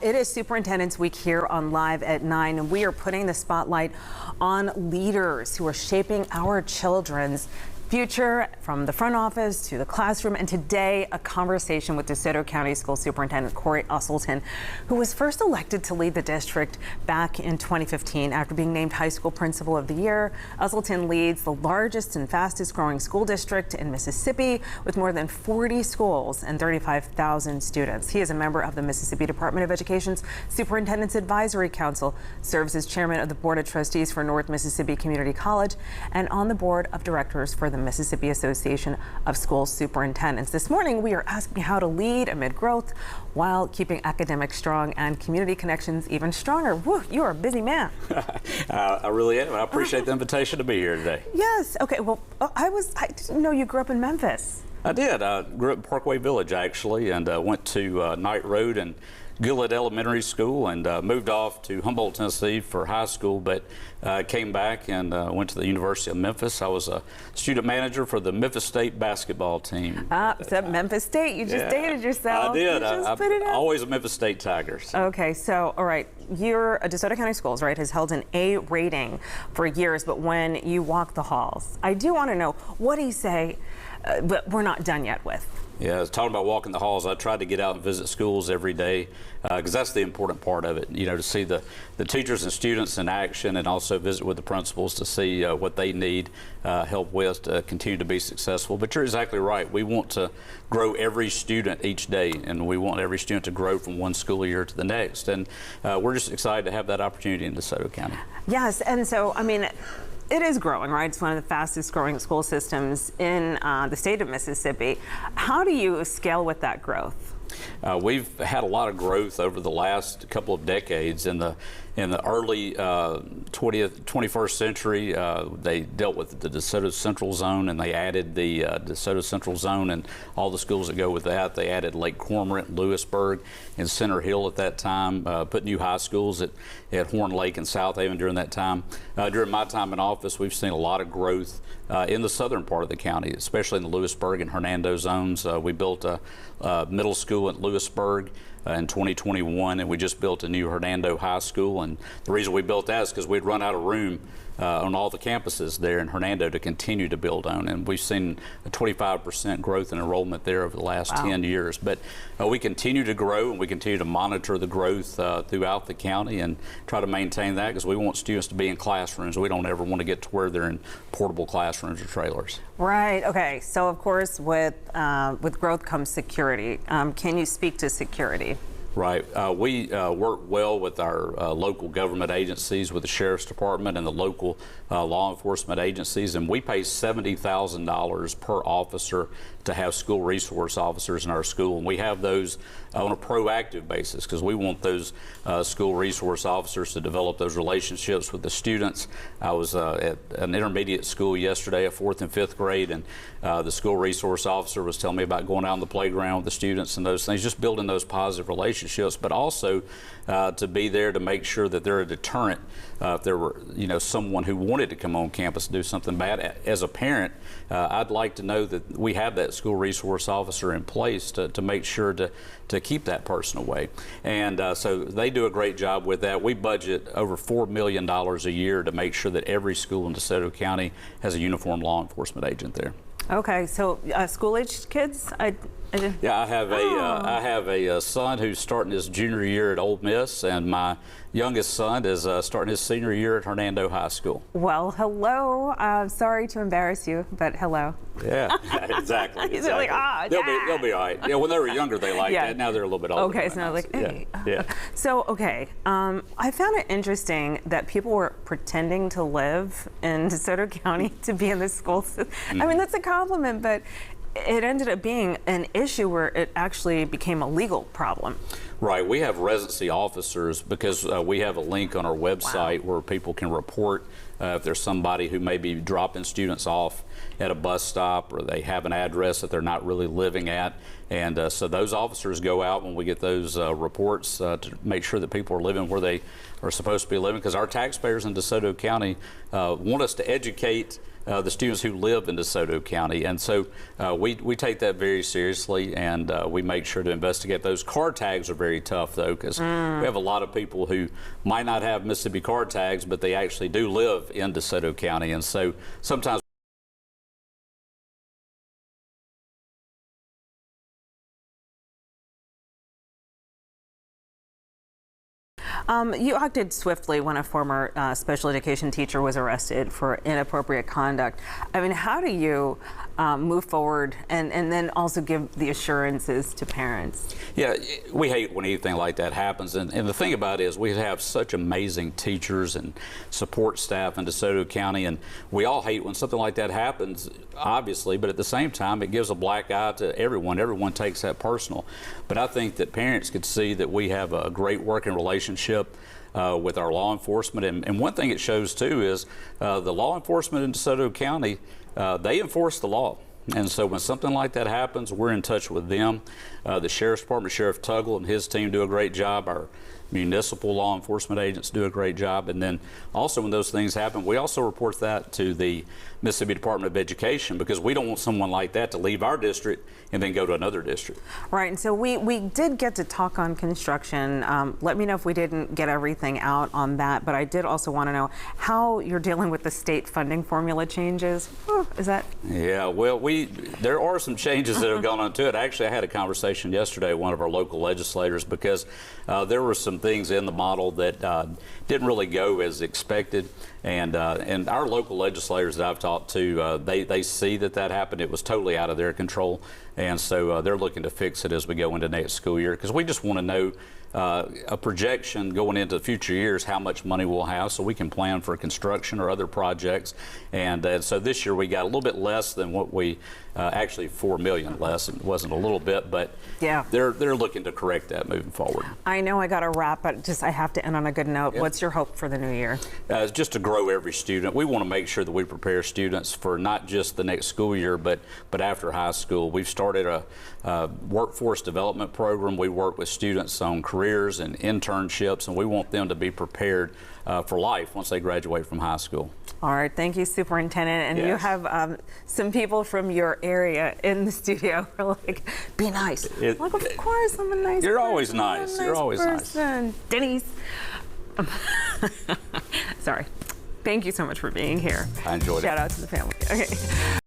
It is Superintendent's Week here on Live at 9, and we are putting the spotlight on leaders who are shaping our children's future, from the front office to the classroom. And today, a conversation with DeSoto County School Superintendent Corey Usselton, who was first elected to lead the district back in 2015 after being named High School Principal of the Year. Usselton leads the largest and fastest growing school district in Mississippi with more than 40 schools and 35,000 students. He is a member of the Mississippi Department of Education's Superintendent's Advisory Council, serves as chairman of the Board of Trustees for North Mississippi Community College, and on the board of directors for the Mississippi Association of School Superintendents. This morning, we are asking how to lead amid growth while keeping academics strong and community connections even stronger. Woo, you are a busy man. I really am. I appreciate the invitation to be here today. Yes. Okay. Well, I didn't know you grew up in Memphis. I did. I grew up in Parkway Village, actually, and went to Knight Road and Gillett Elementary School, and moved off to Humboldt, Tennessee for high school, but came back and went to the University of Memphis. I was a student manager for the Memphis State basketball team. So Memphis State, you just dated yourself. I did. I'm always a Memphis State Tigers. Okay, so, all right, you're a DeSoto County Schools, right, has held an A rating for years, but when you walk the halls, I do want to know, what do you say, but we're not done yet with? Yeah, I was talking about walking the halls. I tried to get out and visit schools every day because that's the important part of it, you know, to see the teachers and students in action, and also visit with the principals to see what they need help with to continue to be successful. But you're exactly right. We want to grow every student each day, and we want every student to grow from one school year to the next. And we're just excited to have that opportunity in DeSoto County. Yes, and so, I mean, it is growing, right? It's one of the fastest growing school systems in the state of Mississippi. How do you scale with that growth? We've had a lot of growth over the last couple of decades. In the early 21st century, they dealt with the DeSoto Central Zone, and they added the DeSoto Central Zone and all the schools that go with that. They added Lake Cormorant, Lewisburg, and Center Hill at that time, put new high schools at Horn Lake and South Haven during that time. During my time in office, we've seen a lot of growth in the southern part of the county, especially in the Lewisburg and Hernando zones. We built a middle school at Lewisburg in 2021, and we just built a new Hernando High School. And the reason we built that is because we'd run out of room on all the campuses there in Hernando to continue to build on. And we've seen a 25% growth in enrollment there over the last 10 years. But we continue to grow, and we continue to monitor the growth throughout the county and try to maintain that, because we want students to be in classrooms. We don't ever want to get to where they're in portable classrooms or trailers. Right. Okay. So, of course, with growth comes security. Can you speak to security? Right. We work well with our local government agencies, with the Sheriff's Department and the local law enforcement agencies, and we pay $70,000 per officer to have school resource officers in our school. And we have those on a proactive basis, because we want those school resource officers to develop those relationships with the students. I was at an intermediate school yesterday, a 4th and 5th grade, and the school resource officer was telling me about going out on the playground with the students and those things, just building those positive relationships, but also to be there to make sure that they're a deterrent if there were, you know, someone who wanted to come on campus and do something bad. As a parent, I'd like to know that we have that school resource officer in place to make sure to keep that person away. And so they do a great job with that. We budget over $4 million a year to make sure that every school in DeSoto County has a uniformed law enforcement agent there. Okay, so school-aged kids? Yeah, I have a son who's starting his junior year at Ole Miss, and my youngest son is starting his senior year at Hernando High School. Well, hello. Sorry to embarrass you, but hello. Yeah, exactly. He's like, they'll be all right. Yeah, when they were younger, they liked that. Now they're a little bit older. Okay, so now like, hey. Yeah. So, okay, I found it interesting that people were pretending to live in DeSoto County to be in the school system. I mean, that's a compliment, but it ended up being an issue where it actually became a legal problem. Right. We have residency officers because we have a link on our website where people can report if there's somebody who may be dropping students off at a bus stop, or they have an address that they're not really living at. And so those officers go out when we get those reports to make sure that people are living where they are supposed to be living, because our taxpayers in DeSoto County want us to educate the students who live in DeSoto County. And so we take that very seriously, and we make sure to investigate. Those car tags are very very tough, though, because we have a lot of people who might not have Mississippi card tags, but they actually do live in DeSoto County. And so sometimes you acted swiftly when a former special education teacher was arrested for inappropriate conduct. I mean, how do you move forward and then also give the assurances to parents? Yeah, we hate when anything like that happens. And the thing about it is we have such amazing teachers and support staff in DeSoto County, and we all hate when something like that happens, obviously, but at the same time, it gives a black eye to everyone. Everyone takes that personal. But I think that parents could see that we have a great working relationship with our law enforcement. And one thing it shows, too, is the law enforcement in DeSoto County, they enforce the law. And so when something like that happens, we're in touch with them. The Sheriff's Department, Sheriff Tuggle and his team do a great job. Our municipal law enforcement agents do a great job. And then also when those things happen, we also report that to the Mississippi Department of Education, because we don't want someone like that to leave our district and then go to another district. Right, and so we did get to talk on construction. Let me know if we didn't get everything out on that, but I did also want to know how you're dealing with the state funding formula changes. Is that? Yeah, well, there are some changes that have gone on to it. Actually, I had a conversation yesterday with one of our local legislators, because there were some things in the model that didn't really go as expected. And our local legislators that I've talked to, they see that happened. It was totally out of their control. And so they're looking to fix it as we go into next school year, because we just want to know a projection going into future years how much money we'll have so we can plan for construction or other projects. And so this year we got a little bit less than what we actually $4 million less. It wasn't a little bit, but yeah, they're looking to correct that moving forward. I know I got to wrap, but I have to end on a good note. Yeah. What's your hope for the new year? Just to grow every student. We want to make sure that we prepare students for not just the next school year, but after high school. We've started a workforce development program. We work with students on careers and internships, and we want them to be prepared for life once they graduate from high school. All right, thank you, Superintendent. And yes. You have some people from your area in the studio who are like, be nice. Like, of course, I'm a nice You're person. always nice. You're always nice. Denny's. Sorry. Thank you so much for being here. I enjoyed it. Shout out to the family. Okay.